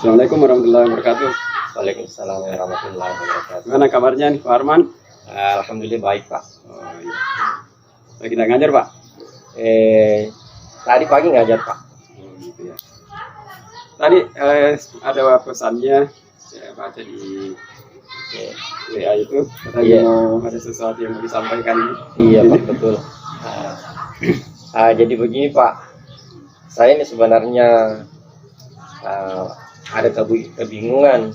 Assalamualaikum warahmatullahi wabarakatuh. Waalaikumsalam warahmatullahi wabarakatuh. Gimana kabarnya nih Pak Arman? Alhamdulillah baik Pak. Oh, iya. Lagi nggak ngajar Pak? Tadi pagi ngajar Pak. Oh, gitu ya. Tadi ada pesannya saya baca di WA itu, katanya Iya. mau ada sesuatu yang mau disampaikan. Iya Pak, betul. Jadi begini Pak, saya ini sebenarnya ada kebingungan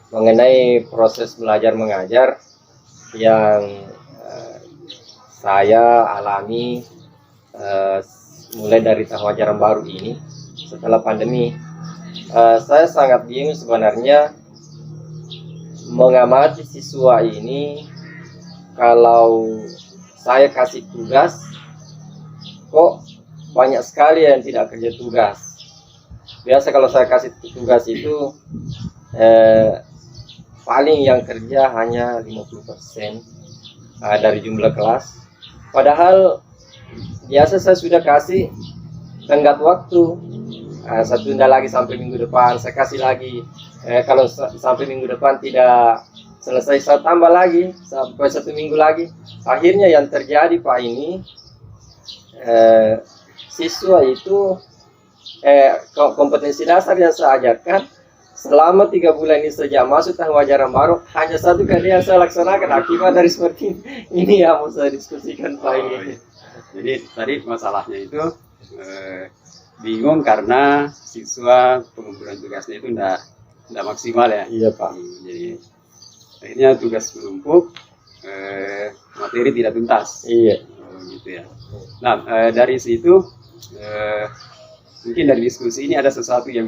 mengenai proses belajar mengajar yang saya alami mulai dari tahun ajaran baru ini setelah pandemi. Saya sangat bingung sebenarnya mengamati siswa ini. Kalau saya kasih tugas, kok banyak sekali yang tidak kerja tugas. Biasa kalau saya kasih tugas itu paling yang kerja hanya 50% dari jumlah kelas. Padahal biasa saya sudah kasih tenggat waktu, saya tunda lagi sampai minggu depan, saya kasih lagi. Kalau sampai minggu depan tidak selesai, saya tambah lagi sampai 1 minggu lagi. Akhirnya yang terjadi Pak ini, siswa itu kompetensi dasar yang saya ajarkan selama 3 bulan ini sejak masuk tahun ajaran baru hanya 1 kali yang saya laksanakan. Akibat dari seperti ini ya mau saya diskusikan Pak ini. Iya. Jadi tadi masalahnya itu bingung karena siswa pengumpulan tugasnya itu enggak maksimal ya. Iya Pak. Jadi akhirnya tugas menumpuk, materi tidak tuntas. Iya. Oh, gitu ya. Nah, dari situ mungkin dari diskusi ini ada sesuatu yang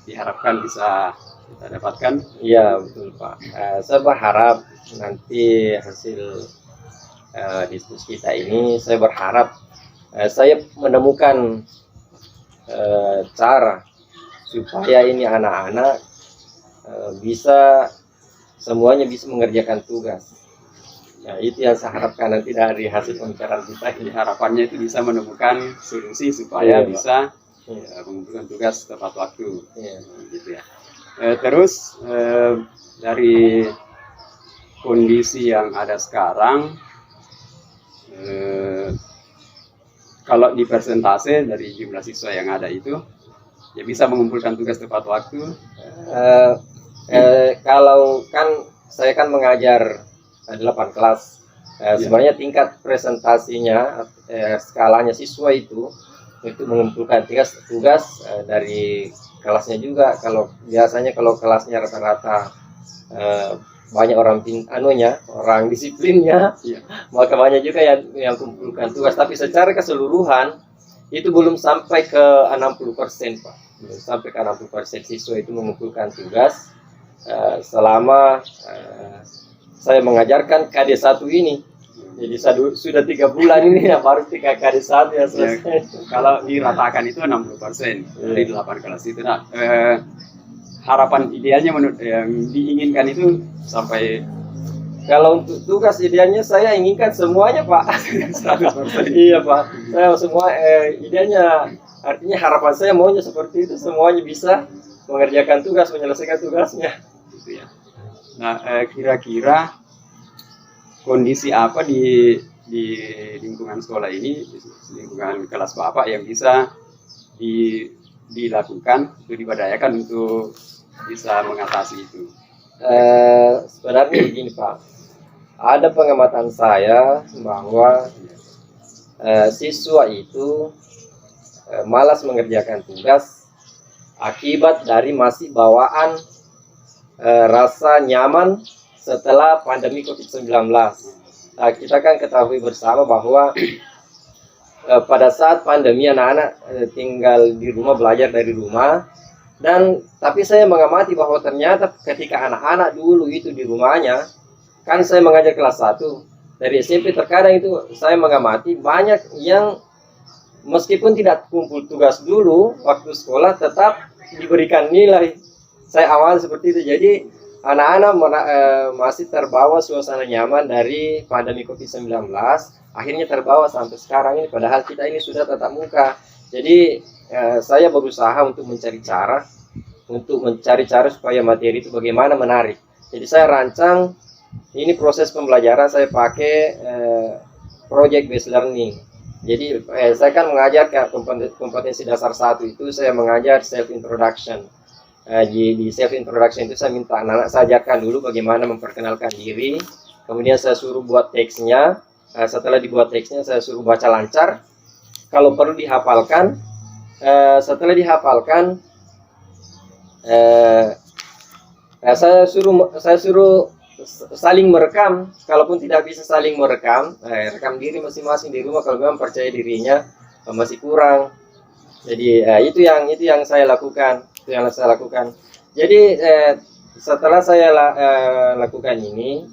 diharapkan bisa kita dapatkan. Iya betul Pak. Saya berharap nanti hasil diskusi kita ini, saya berharap saya menemukan cara supaya ini anak-anak semuanya bisa mengerjakan tugas. Nah, itu yang saya harapkan nanti dari hasil pembicaraan kita. Jadi harapannya itu bisa menemukan solusi supaya Iya, bisa Iya. mengumpulkan tugas tepat waktu. Iya. Gitu ya. Terus dari kondisi yang ada sekarang, kalau di persentase dari jumlah siswa yang ada itu, ya bisa mengumpulkan tugas tepat waktu. Kalau kan saya kan mengajar 8 kelas. Sebenarnya tingkat presentasinya, skalanya siswa itu mengumpulkan tugas dari kelasnya juga. Kalau biasanya kalau kelasnya rata-rata banyak orang orang disiplinnya, Iya. maka banyak juga yang kumpulkan tugas. Tapi secara keseluruhan itu belum sampai ke 60% Pak. Belum sampai ke 60% siswa itu mengumpulkan tugas selama saya mengajarkan KD1 ini. Jadi sudah 3 bulan ini ya, baru 3 KD1 ya selesai. Ya, kalau diratakan itu 60% dari 8 kelas itu. Nah, harapan idealnya menurut yang diinginkan itu sampai Kalau untuk tugas idealnya saya inginkan semuanya Pak. 100%. Iya Pak. Saya semua idealnya, artinya harapan saya maunya seperti itu, semuanya bisa mengerjakan tugas, menyelesaikan tugasnya. Gitu ya. Nah, kira-kira kondisi apa di lingkungan sekolah ini, lingkungan kelas Bapak yang bisa dilakukan untuk diberdayakan untuk bisa mengatasi itu? Sebenarnya begini Pak, ada pengamatan saya bahwa siswa itu malas mengerjakan tugas akibat dari masih bawaan rasa nyaman setelah pandemi COVID-19. Kita kan ketahui bersama bahwa pada saat pandemi anak-anak tinggal di rumah, belajar dari rumah. Tapi saya mengamati bahwa ternyata ketika anak-anak dulu itu di rumahnya, kan saya mengajar kelas 1 dari SMP, terkadang itu saya mengamati banyak yang meskipun tidak kumpul tugas dulu waktu sekolah tetap diberikan nilai. Saya awal seperti itu. Jadi anak-anak masih terbawa suasana nyaman dari pandemi COVID-19, akhirnya terbawa sampai sekarang ini, padahal kita ini sudah tatap muka. Jadi saya berusaha untuk mencari cara untuk mencari cara supaya materi itu bagaimana menarik. Jadi saya rancang ini proses pembelajaran saya pakai project based learning. Jadi saya kan mengajarkan kompetensi dasar 1 itu saya mengajar self introduction. Di self introduction itu saya minta anak-anak saya ajarkan dulu bagaimana memperkenalkan diri. Kemudian saya suruh buat teksnya. Setelah dibuat teksnya saya suruh baca lancar. Kalau perlu dihafalkan. Setelah dihafalkan, saya suruh saling merekam. Kalaupun tidak bisa saling merekam, rekam diri masing-masing di rumah kalau memang percaya dirinya masih kurang. Jadi itu yang saya lakukan. Jadi setelah saya lakukan ini,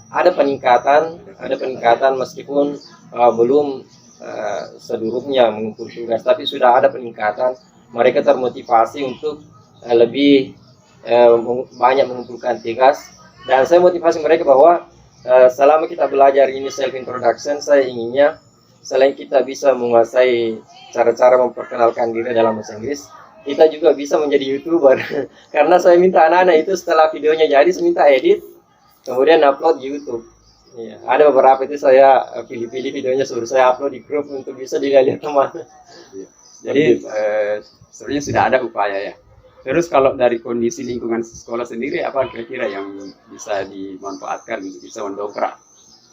ada peningkatan meskipun belum seluruhnya mengumpul tugas, tapi sudah ada peningkatan. Mereka termotivasi untuk lebih banyak mengumpulkan tugas, dan saya motivasi mereka bahwa selama kita belajar ini self introduction, saya inginnya selain kita bisa menguasai cara-cara memperkenalkan diri dalam bahasa Inggris, kita juga bisa menjadi YouTuber. Karena saya minta anak-anak itu setelah videonya jadi, saya minta edit kemudian upload di YouTube. Ya, ada beberapa itu saya pilih-pilih videonya, suruh saya upload di grup untuk bisa dilihat teman. Jadi sebenarnya sudah ada upaya ya. Terus kalau dari kondisi lingkungan sekolah sendiri, apa kira-kira yang bisa dimanfaatkan untuk bisa mendongkrak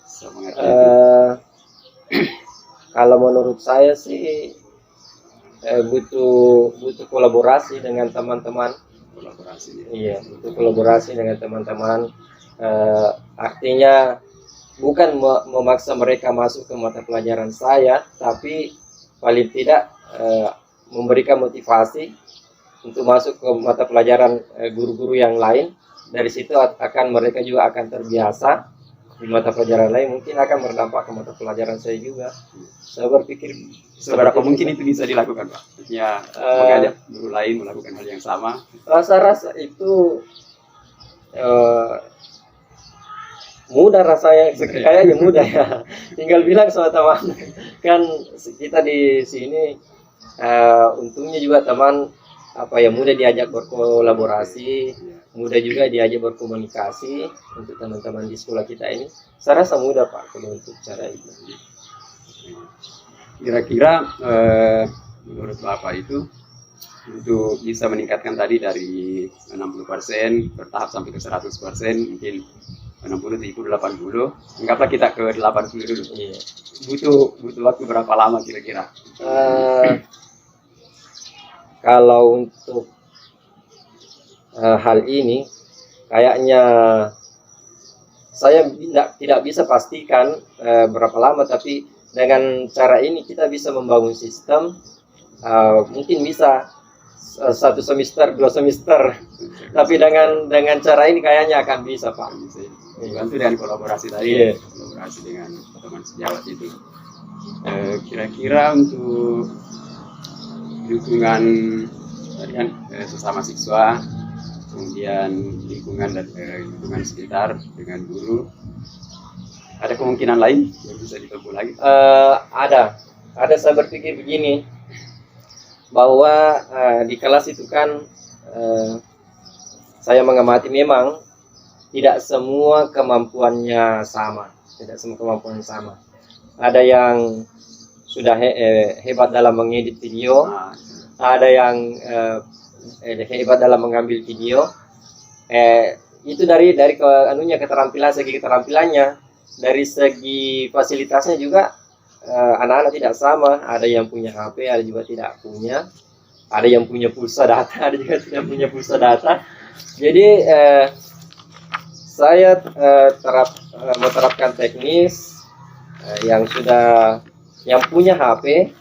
semangat itu? Kalau menurut saya sih butuh kolaborasi dengan teman-teman. Iya, butuh kolaborasi dengan teman-teman. Artinya bukan memaksa mereka masuk ke mata pelajaran saya, tapi paling tidak memberikan motivasi untuk masuk ke mata pelajaran guru-guru yang lain. Dari situ mereka juga akan terbiasa di mata pelajaran lain, mungkin akan berdampak ke mata pelajaran saya juga. Saya berpikir seberapa mungkin itu bisa dilakukan, Pak? Maksudnya mengajak guru lain melakukan hal yang sama. Rasa-rasa itu mudah, rasanya kayaknya mudah ya. Tinggal bilang sama teman. Kan kita di sini untungnya juga teman mudah diajak berkolaborasi, mudah juga diajak berkomunikasi untuk teman-teman di sekolah kita ini. Saya rasa mudah, Pak, kalau untuk cara itu. Kira-kira menurut Bapak itu untuk bisa meningkatkan tadi dari 60% bertahap sampai ke 100%, mungkin 60 itu 80, anggaplah kita ke 80 dulu. Iya. Butuh waktu berapa lama kira-kira? Kalau untuk hal ini kayaknya saya tidak bisa pastikan berapa lama, tapi dengan cara ini kita bisa membangun sistem. Mungkin bisa 1 semester, 2 semester, tapi dengan cara ini kayaknya akan bisa, Pak. Dibantu dengan kolaborasi tadi, Iya. Kolaborasi dengan teman sejawat itu. Kira-kira untuk dukungan tadi kan sesama siswa, kemudian lingkungan sekitar dengan guru, ada kemungkinan lain yang bisa ditempuh lagi? Ada. Saya berpikir begini, bahwa di kelas itu kan saya mengamati memang tidak semua kemampuannya sama. Ada yang sudah hebat dalam mengedit video, ada yang hebat dalam mengambil video. Itu dari segi keterampilannya, dari segi fasilitasnya juga anak-anak tidak sama. Ada yang punya HP, ada juga tidak punya. Ada yang punya pulsa data, ada juga tidak punya pulsa data. Jadi saya menerapkan teknis yang punya HP,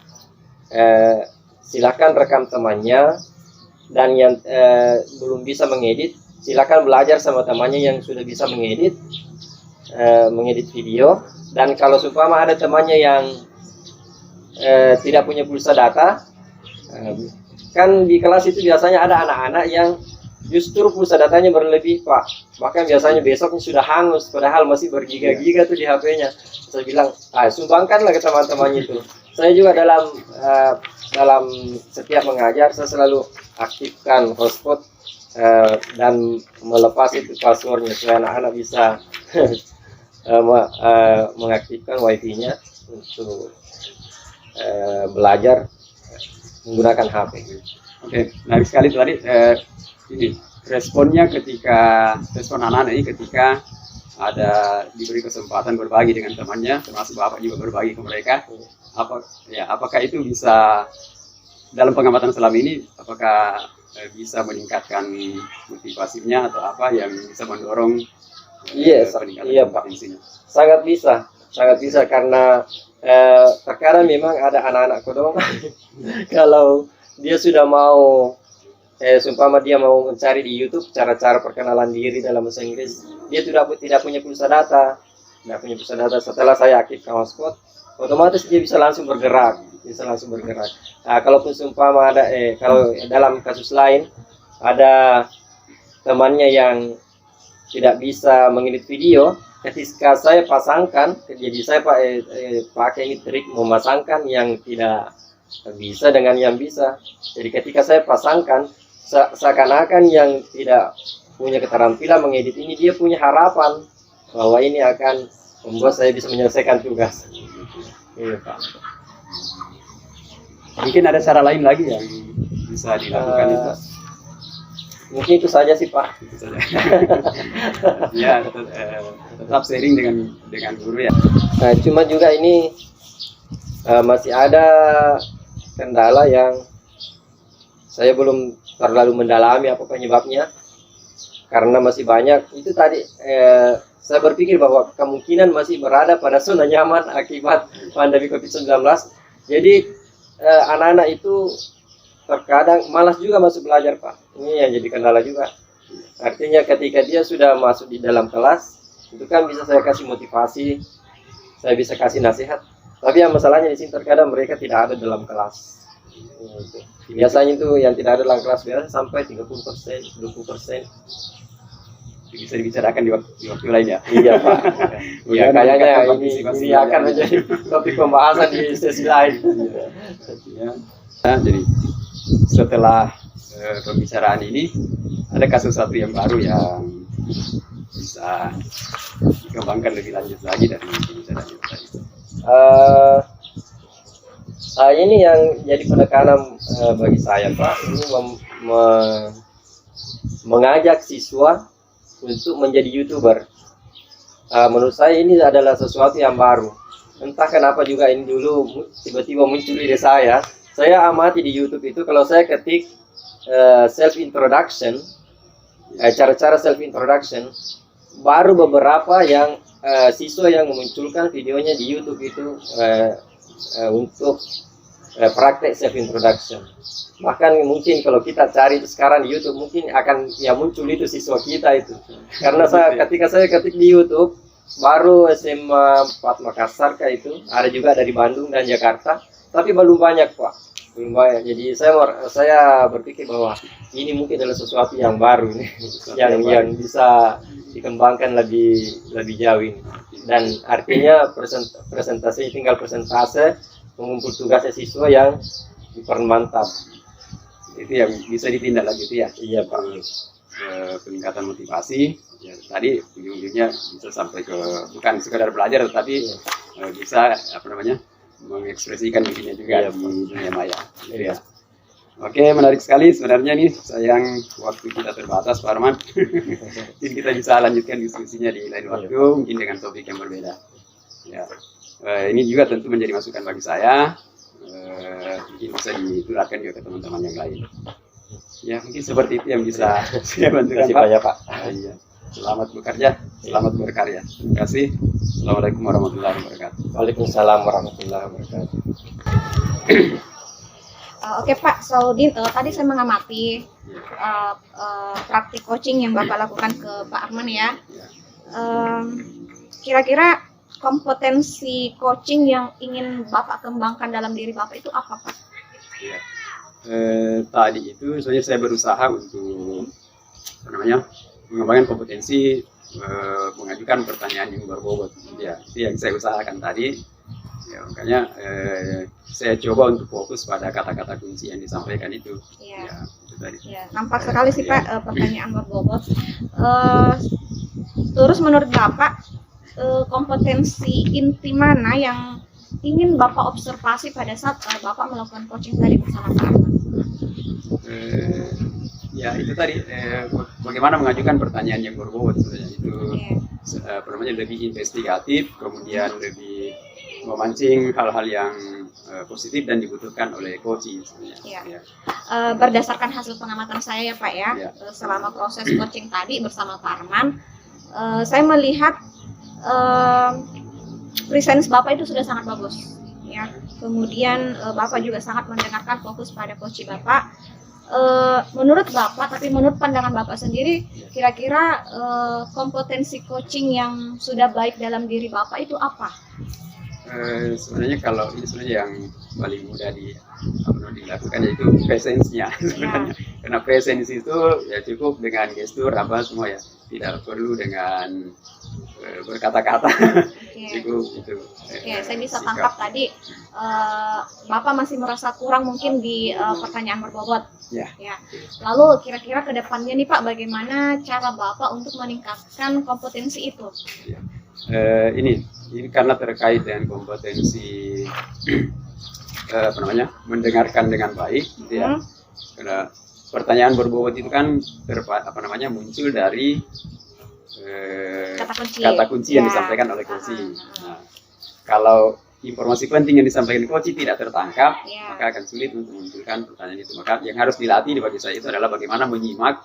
silakan rekam temannya, dan yang belum bisa mengedit, silakan belajar sama temannya yang sudah bisa mengedit video. Dan kalau seumpama ada temannya yang tidak punya pulsa data, kan di kelas itu biasanya ada anak-anak yang justru pulsa datanya berlebih, Pak. Bahkan biasanya besoknya sudah hangus, padahal masih bergiga-giga tuh di HP-nya. Saya bilang, sumbangkanlah ke teman-temannya itu. saya juga dalam setiap mengajar saya selalu aktifkan hotspot dan melepas itu passwordnya supaya anak-anak bisa mengaktifkan wifi-nya untuk belajar menggunakan HP. Oke, menarik sekali tadi ini respon anak-anak ini ketika ada diberi kesempatan berbagi dengan temannya, termasuk Bapak juga berbagi ke mereka. Apakah itu bisa dalam pengamatan selama ini, apakah bisa meningkatkan motivasinya atau apa yang bisa mendorong peningkatan kompetensinya? Sangat bisa karena terkadang memang ada anak-anak kodong kalau dia sudah mau seumpama dia mau mencari di YouTube cara-cara perkenalan diri dalam bahasa Inggris, dia tidak punya pulsa data. Setelah saya aktifkan hotspot, otomatis dia bisa langsung bergerak. Nah, kalaupun seumpama ada kalau dalam kasus lain ada temannya yang tidak bisa mengedit video, ketika saya pasangkan, jadi saya pakai trik memasangkan yang tidak bisa dengan yang bisa. Jadi ketika saya pasangkan, seakan-akan yang tidak punya keterampilan mengedit ini dia punya harapan bahwa ini akan membuat saya bisa menyelesaikan tugas. Iya, Pak. Mungkin ada cara lain lagi yang bisa dilakukan itu. Mungkin itu saja sih, Pak. Itu saja. Ya, tetap sharing dengan guru ya. Nah, cuma juga ini masih ada kendala yang saya belum terlalu mendalami apa penyebabnya, karena masih banyak itu tadi saya berpikir bahwa kemungkinan masih berada pada zona nyaman akibat pandemi COVID-19. Jadi anak-anak itu terkadang malas juga masuk belajar, Pak. Ini yang jadi kendala juga. Artinya ketika dia sudah masuk di dalam kelas, itu kan bisa saya kasih motivasi, saya bisa kasih nasihat. Tapi yang masalahnya di sini terkadang mereka tidak ada dalam kelas. Biasanya itu yang tidak ada dalam kelas biasa sampai 30%, 20%. Bisa dibicarakan di waktu lain ya. Iya, Pak. Ya, kayaknya ini akan menjadi topik pembahasan di sesi lain. Ya. Nah, jadi setelah pembicaraan ini adakah sesuatu yang baru yang bisa dikembangkan lebih lanjut lagi dari pembicaraan itu tadi? Ini yang jadi penekanan bagi saya, Pak, ini mengajak siswa untuk menjadi YouTuber. Menurut saya ini adalah sesuatu yang baru. Entah kenapa juga ini dulu tiba-tiba muncul ide saya. Saya amati di YouTube itu kalau saya ketik self introduction, cara-cara self introduction, baru beberapa yang siswa yang memunculkan videonya di YouTube itu untuk praktek self introduction. Bahkan mungkin kalau kita cari sekarang di YouTube mungkin akan muncul itu siswa kita itu. Karena ketika saya ketik di YouTube baru SMA 4 Makassar kayak itu, ada juga dari Bandung dan Jakarta, tapi belum banyak, Pak. Belum banyak. Jadi saya berpikir bahwa ini mungkin adalah sesuatu yang baru nih, yang bisa dikembangkan lebih jauh ini. Dan artinya presentasi tinggal presentase mengumpul tugasnya siswa yang dipermantap. Itu yang bisa ditindaklanjuti ya. Iya, Pak. Peningkatan motivasi ya, tadi ujung-ujungnya bisa sampai ke bukan sekadar belajar tetapi bisa mengekspresikan dirinya juga di dunia maya gitu ya. Oke, menarik sekali sebenarnya nih, sayang waktu kita terbatas, Pak Arman. Mungkin kita bisa lanjutkan diskusinya di lain waktu, mungkin dengan topik yang berbeda ya. Ini juga tentu menjadi masukan bagi saya, mungkin bisa ditularkan juga ke teman-teman yang lain. Ya, mungkin seperti itu yang bisa saya bantukan, Pak. Banyak, Pak. Iya. Selamat bekerja, selamat berkarya. Terima kasih. Assalamualaikum warahmatullahi wabarakatuh. Waalaikumsalam warahmatullahi wabarakatuh. Oke, Pak Saudin, tadi saya mengamati praktik coaching yang Bapak lakukan ke Pak Arman ya. Kira-kira kompetensi coaching yang ingin Bapak kembangkan dalam diri Bapak itu apa, Pak? Ya. Tadi itu sebenarnya saya berusaha untuk mengembangkan kompetensi mengajukan pertanyaan yang berbobot. Ya, itu yang saya usahakan tadi. Ya, Ya, makanya saya coba untuk fokus pada kata-kata kunci yang disampaikan itu. Iya. Ya, itu tadi. Ya, nampak sekali sih Pak pertanyaan berbobot. Terus menurut Bapak kompetensi inti mana yang ingin Bapak observasi pada saat Bapak melakukan coaching tadi bersama Pak Arman? Ya itu tadi bagaimana mengajukan pertanyaan yang berbobot sebenarnya itu apa namanya lebih investigatif, kemudian lebih memancing hal-hal yang positif dan dibutuhkan oleh coaching sebenarnya. Ya. Berdasarkan hasil pengamatan saya ya Pak ya, Ya. Selama proses coaching tadi bersama Pak Arman, saya melihat presence Bapak itu sudah sangat bagus ya. Kemudian Bapak juga sangat mendengarkan, fokus pada coaching Bapak. Menurut Bapak, tapi menurut pandangan Bapak sendiri, kira-kira kompetensi coaching yang sudah baik dalam diri Bapak itu apa? Sebenarnya kalau ini sebenarnya yang paling mudah dilakukan yaitu presence-nya sebenarnya. Karena presence itu ya cukup dengan gestur apa semua ya, tidak perlu dengan berkata-kata. Cukup itu. Saya bisa tangkap tadi Bapak masih merasa kurang mungkin di pertanyaan berbobot. Ya. Lalu kira-kira ke depannya nih Pak, bagaimana cara Bapak untuk meningkatkan kompetensi itu? Ya. Ini karena terkait dengan kompetensi apa namanya mendengarkan dengan baik, gitu ya. Karena pertanyaan berbobot itu kan muncul dari kata kunci yang disampaikan oleh coaching. Nah, kalau informasi penting yang disampaikan coaching tidak tertangkap, maka akan sulit untuk memunculkan pertanyaan itu. Maka yang harus dilatih bagi saya itu adalah bagaimana menyimak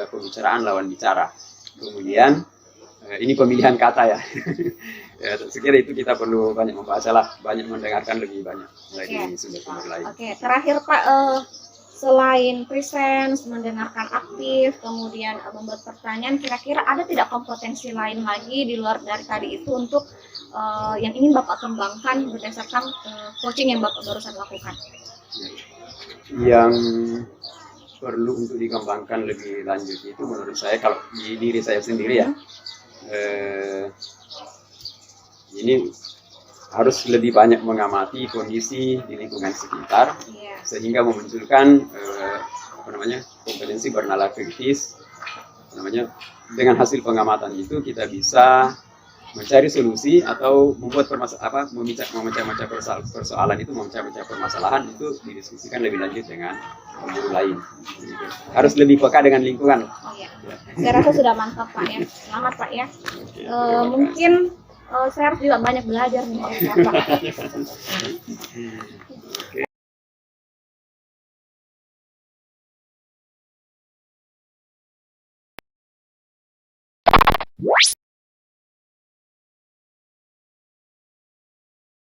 pembicaraan lawan bicara. Kemudian ini pemilihan kata ya. Ya, sekira itu kita perlu banyak membahas lah, banyak mendengarkan lebih banyak lagi sumber-sumber lain. Terakhir Pak, selain presence, mendengarkan aktif, kemudian membuat pertanyaan, kira-kira ada tidak kompetensi lain lagi di luar dari tadi itu untuk yang ingin Bapak kembangkan berdasarkan coaching yang Bapak barusan lakukan? Yang perlu untuk dikembangkan lebih lanjut itu menurut saya, kalau di diri saya sendiri ya, ini harus lebih banyak mengamati kondisi di lingkungan sekitar, sehingga memunculkan kompetensi bernalar kritis. Dengan hasil pengamatan itu kita bisa mencari solusi atau membuat memecah-mecah persoalan itu, memecah-mecah permasalahan itu didiskusikan lebih lanjut dengan guru lain. Harus lebih peka dengan lingkungan. Saya rasa sudah mantap Pak ya. Selamat Pak ya. Mungkin saya harus juga banyak belajar nih dari Bapak.